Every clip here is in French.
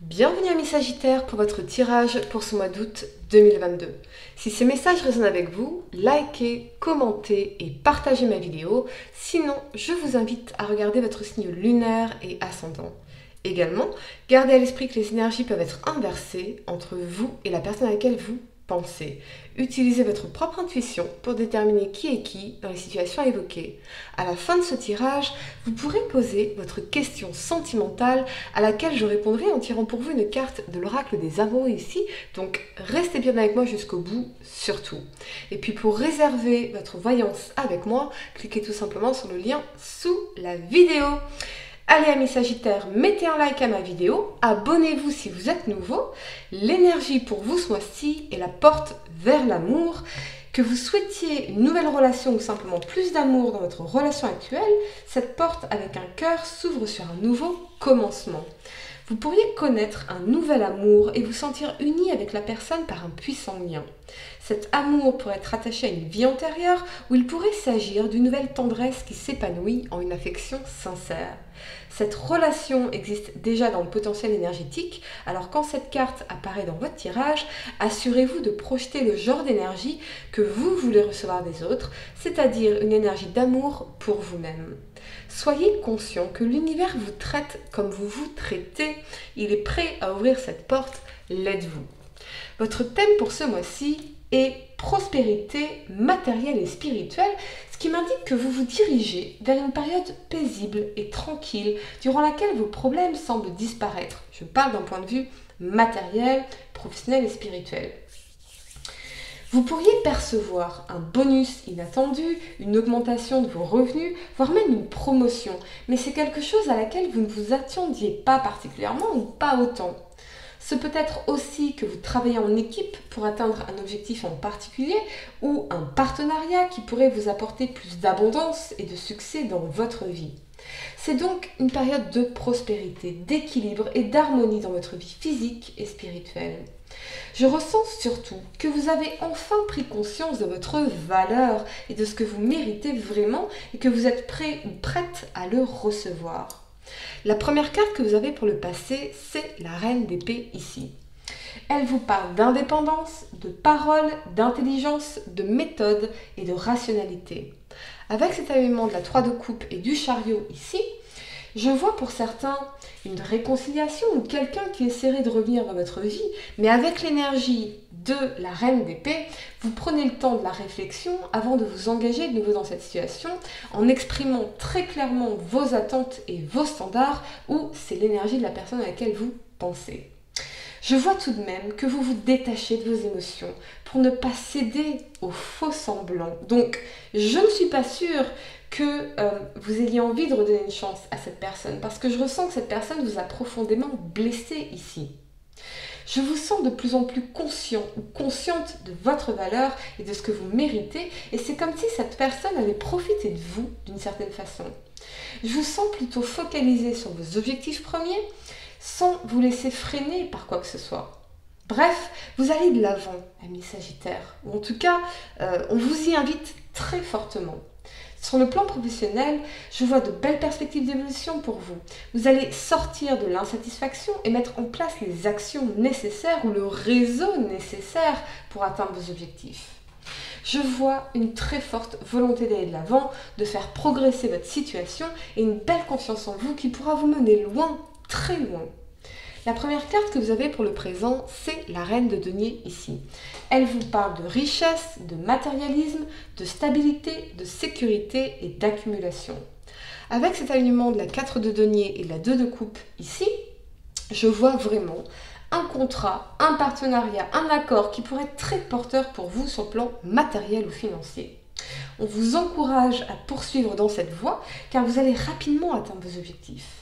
Bienvenue amis Sagittaires pour votre tirage pour ce mois d'août 2022. Si ces messages résonnent avec vous, likez, commentez et partagez ma vidéo. Sinon, je vous invite à regarder votre signe lunaire et ascendant. Également, gardez à l'esprit que les énergies peuvent être inversées entre vous et la personne à laquelle vous pensez. Utilisez votre propre intuition pour déterminer qui est qui dans les situations évoquées. À la fin de ce tirage, vous pourrez poser votre question sentimentale à laquelle je répondrai en tirant pour vous une carte de l'oracle des amoureux ici. Donc restez bien avec moi jusqu'au bout, surtout. Et puis pour réserver votre voyance avec moi, cliquez tout simplement sur le lien sous la vidéo. Allez amis Sagittaires, mettez un like à ma vidéo, abonnez-vous si vous êtes nouveau. L'énergie pour vous ce mois-ci est la porte vers l'amour. Que vous souhaitiez une nouvelle relation ou simplement plus d'amour dans votre relation actuelle, cette porte avec un cœur s'ouvre sur un nouveau commencement. Vous pourriez connaître un nouvel amour et vous sentir uni avec la personne par un puissant lien. Cet amour pourrait être attaché à une vie antérieure où il pourrait s'agir d'une nouvelle tendresse qui s'épanouit en une affection sincère. Cette relation existe déjà dans le potentiel énergétique, alors quand cette carte apparaît dans votre tirage, assurez-vous de projeter le genre d'énergie que vous voulez recevoir des autres, c'est-à-dire une énergie d'amour pour vous-même. Soyez conscient que l'univers vous traite comme vous vous traitez. Il est prêt à ouvrir cette porte, l'êtes-vous. Votre thème pour ce mois-ci est prospérité matérielle et spirituelle, ce qui m'indique que vous vous dirigez vers une période paisible et tranquille durant laquelle vos problèmes semblent disparaître. Je parle d'un point de vue matériel, professionnel et spirituel. Vous pourriez percevoir un bonus inattendu, une augmentation de vos revenus, voire même une promotion, mais c'est quelque chose à laquelle vous ne vous attendiez pas particulièrement ou pas autant. Ce peut être aussi que vous travaillez en équipe pour atteindre un objectif en particulier ou un partenariat qui pourrait vous apporter plus d'abondance et de succès dans votre vie. C'est donc une période de prospérité, d'équilibre et d'harmonie dans votre vie physique et spirituelle. Je ressens surtout que vous avez enfin pris conscience de votre valeur et de ce que vous méritez vraiment et que vous êtes prêt ou prête à le recevoir. La première carte que vous avez pour le passé, c'est la reine d'épée ici. Elle vous parle d'indépendance, de parole, d'intelligence, de méthode et de rationalité. Avec cet alignement de la 3 de coupe et du chariot ici, je vois pour certains une réconciliation ou quelqu'un qui essaierait de revenir dans votre vie, mais avec l'énergie de la reine d'épée, vous prenez le temps de la réflexion avant de vous engager de nouveau dans cette situation en exprimant très clairement vos attentes et vos standards ou c'est l'énergie de la personne à laquelle vous pensez. Je vois tout de même que vous vous détachez de vos émotions pour ne pas céder aux faux semblants. Donc, je ne suis pas sûre que vous ayez envie de redonner une chance à cette personne parce que je ressens que cette personne vous a profondément blessé ici. Je vous sens de plus en plus conscient ou consciente de votre valeur et de ce que vous méritez et c'est comme si cette personne avait profité de vous d'une certaine façon. Je vous sens plutôt focalisé sur vos objectifs premiers sans vous laisser freiner par quoi que ce soit. Bref, vous allez de l'avant, amis Sagittaires, ou en tout cas, on vous y invite très fortement. Sur le plan professionnel, je vois de belles perspectives d'évolution pour vous. Vous allez sortir de l'insatisfaction et mettre en place les actions nécessaires ou le réseau nécessaire pour atteindre vos objectifs. Je vois une très forte volonté d'aller de l'avant, de faire progresser votre situation et une belle confiance en vous qui pourra vous mener loin, très loin. La première carte que vous avez pour le présent, c'est la reine de denier ici. Elle vous parle de richesse, de matérialisme, de stabilité, de sécurité et d'accumulation. Avec cet alignement de la 4 de denier et de la 2 de coupe ici, je vois vraiment un contrat, un partenariat, un accord qui pourrait être très porteur pour vous sur le plan matériel ou financier. On vous encourage à poursuivre dans cette voie car vous allez rapidement atteindre vos objectifs.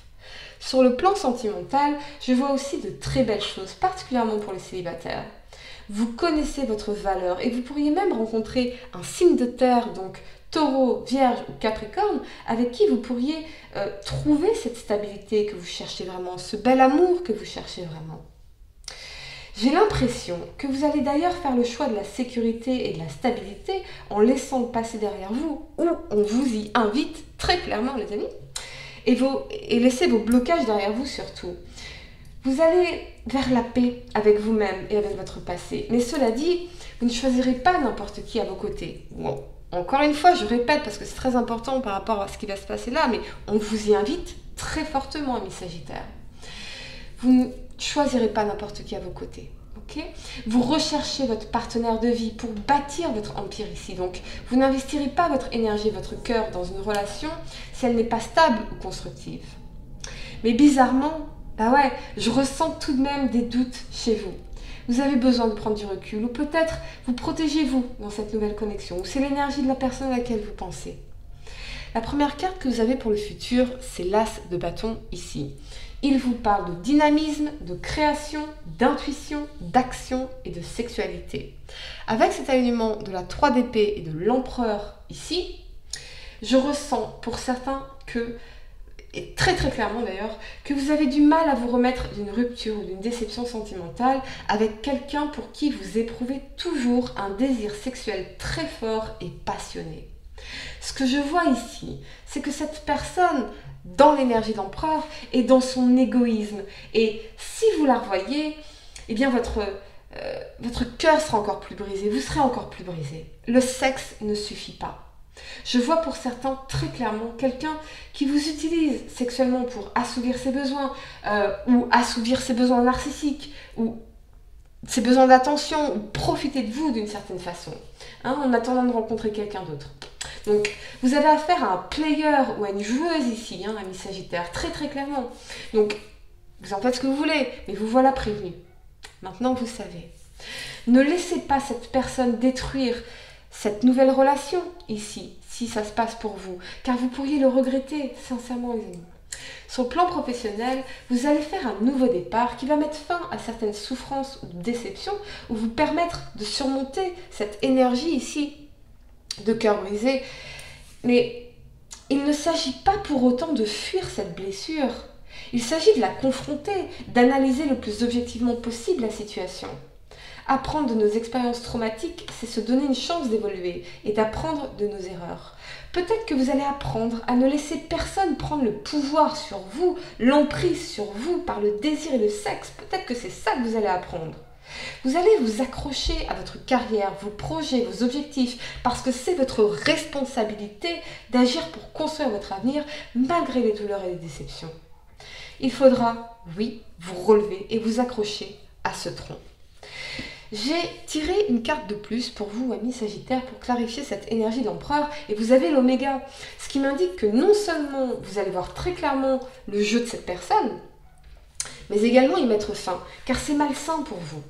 Sur le plan sentimental, je vois aussi de très belles choses, particulièrement pour les célibataires. Vous connaissez votre valeur et vous pourriez même rencontrer un signe de terre, donc Taureau, Vierge ou Capricorne, avec qui vous pourriez trouver cette stabilité que vous cherchez vraiment, ce bel amour que vous cherchez vraiment. J'ai l'impression que vous allez d'ailleurs faire le choix de la sécurité et de la stabilité en laissant le passé derrière vous, ou on vous y invite très clairement les amis, et laissez vos blocages derrière vous surtout. Vous allez vers la paix avec vous-même et avec votre passé. Mais cela dit, vous ne choisirez pas n'importe qui à vos côtés. Bon, encore une fois, je répète parce que c'est très important par rapport à ce qui va se passer là, mais on vous y invite très fortement, amis Sagittaires. Vous ne choisirez pas n'importe qui à vos côtés. Okay, vous recherchez votre partenaire de vie pour bâtir votre empire ici. Donc, vous n'investirez pas votre énergie, votre cœur dans une relation si elle n'est pas stable ou constructive. Mais bizarrement, bah ouais, je ressens tout de même des doutes chez vous. Vous avez besoin de prendre du recul ou peut-être vous protégez-vous dans cette nouvelle connexion ou c'est l'énergie de la personne à laquelle vous pensez. La première carte que vous avez pour le futur, c'est l'As de bâton ici. Il vous parle de dynamisme, de création, d'intuition, d'action et de sexualité. Avec cet alignement de la 3 d'épée et de l'empereur ici, je ressens pour certains que, et très très clairement d'ailleurs, que vous avez du mal à vous remettre d'une rupture ou d'une déception sentimentale avec quelqu'un pour qui vous éprouvez toujours un désir sexuel très fort et passionné. Ce que je vois ici, c'est que cette personne, dans l'énergie d'empereur, est dans son égoïsme. Et si vous la revoyez, eh bien votre cœur sera encore plus brisé, vous serez encore plus brisé. Le sexe ne suffit pas. Je vois pour certains très clairement quelqu'un qui vous utilise sexuellement pour assouvir ses besoins, ou assouvir ses besoins narcissiques, ou ses besoins d'attention, ou profiter de vous d'une certaine façon, en attendant de rencontrer quelqu'un d'autre. Donc, vous avez affaire à un player ou à une joueuse ici, ami Sagittaire, très très clairement. Donc, vous en faites ce que vous voulez, mais vous voilà prévenu. Maintenant, vous savez. Ne laissez pas cette personne détruire cette nouvelle relation ici, si ça se passe pour vous, car vous pourriez le regretter, sincèrement, les amis. Sur le plan professionnel, vous allez faire un nouveau départ qui va mettre fin à certaines souffrances ou déceptions ou vous permettre de surmonter cette énergie ici de cœur brisé. Mais il ne s'agit pas pour autant de fuir cette blessure. Il s'agit de la confronter, d'analyser le plus objectivement possible la situation. Apprendre de nos expériences traumatiques, c'est se donner une chance d'évoluer et d'apprendre de nos erreurs. Peut-être que vous allez apprendre à ne laisser personne prendre le pouvoir sur vous, l'emprise sur vous par le désir et le sexe. Peut-être que c'est ça que vous allez apprendre. Vous allez vous accrocher à votre carrière, vos projets, vos objectifs, parce que c'est votre responsabilité d'agir pour construire votre avenir malgré les douleurs et les déceptions. Il faudra, oui, vous relever et vous accrocher à ce tronc. J'ai tiré une carte de plus pour vous, amis Sagittaires, pour clarifier cette énergie d'empereur, et vous avez l'oméga, ce qui m'indique que non seulement vous allez voir très clairement le jeu de cette personne, mais également y mettre fin, car c'est malsain pour vous.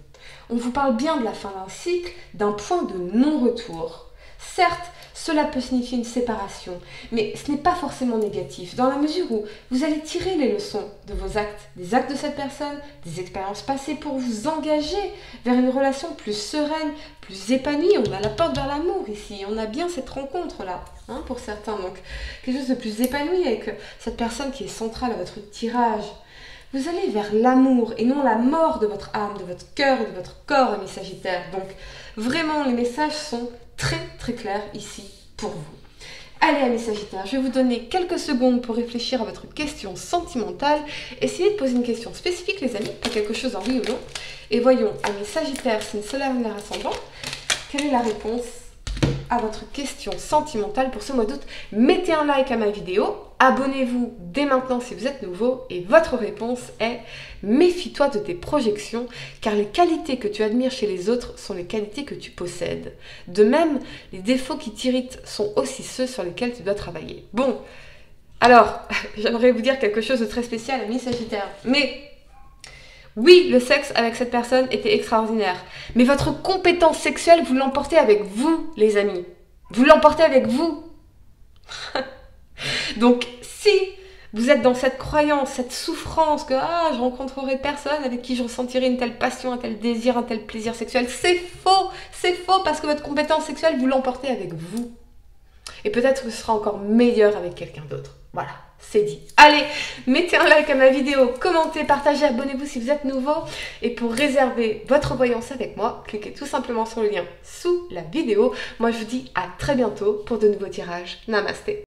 On vous parle bien de la fin d'un cycle, d'un point de non-retour. Certes, cela peut signifier une séparation, mais ce n'est pas forcément négatif, dans la mesure où vous allez tirer les leçons de vos actes, des actes de cette personne, des expériences passées pour vous engager vers une relation plus sereine, plus épanouie. On a la porte vers l'amour ici, on a bien cette rencontre-là, pour certains. Donc, quelque chose de plus épanoui avec cette personne qui est centrale à votre tirage. Vous allez vers l'amour et non la mort de votre âme, de votre cœur et de votre corps, amis Sagittaires. Donc, vraiment, les messages sont très très clairs ici pour vous. Allez, amis Sagittaires, je vais vous donner quelques secondes pour réfléchir à votre question sentimentale. Essayez de poser une question spécifique, les amis, pas quelque chose en oui ou non. Et voyons, amis Sagittaires, signe solaire, lunaire, ascendant, quelle est la réponse à votre question sentimentale pour ce mois d'août? Mettez un like à ma vidéo, abonnez-vous dès maintenant si vous êtes nouveau et votre réponse est « Méfie-toi de tes projections car les qualités que tu admires chez les autres sont les qualités que tu possèdes. De même, les défauts qui t'irritent sont aussi ceux sur lesquels tu dois travailler. » Bon, alors, j'aimerais vous dire quelque chose de très spécial, amis Sagittaires, mais oui, le sexe avec cette personne était extraordinaire. Mais votre compétence sexuelle, vous l'emportez avec vous, les amis. Vous l'emportez avec vous. Donc, si vous êtes dans cette croyance, cette souffrance que je rencontrerai personne avec qui je ressentirai une telle passion, un tel désir, un tel plaisir sexuel, c'est faux parce que votre compétence sexuelle, vous l'emportez avec vous. Et peut-être que ce sera encore meilleur avec quelqu'un d'autre. Voilà, c'est dit. Allez, mettez un like à ma vidéo, commentez, partagez, abonnez-vous si vous êtes nouveau. Et pour réserver votre voyance avec moi, cliquez tout simplement sur le lien sous la vidéo. Moi, je vous dis à très bientôt pour de nouveaux tirages. Namasté.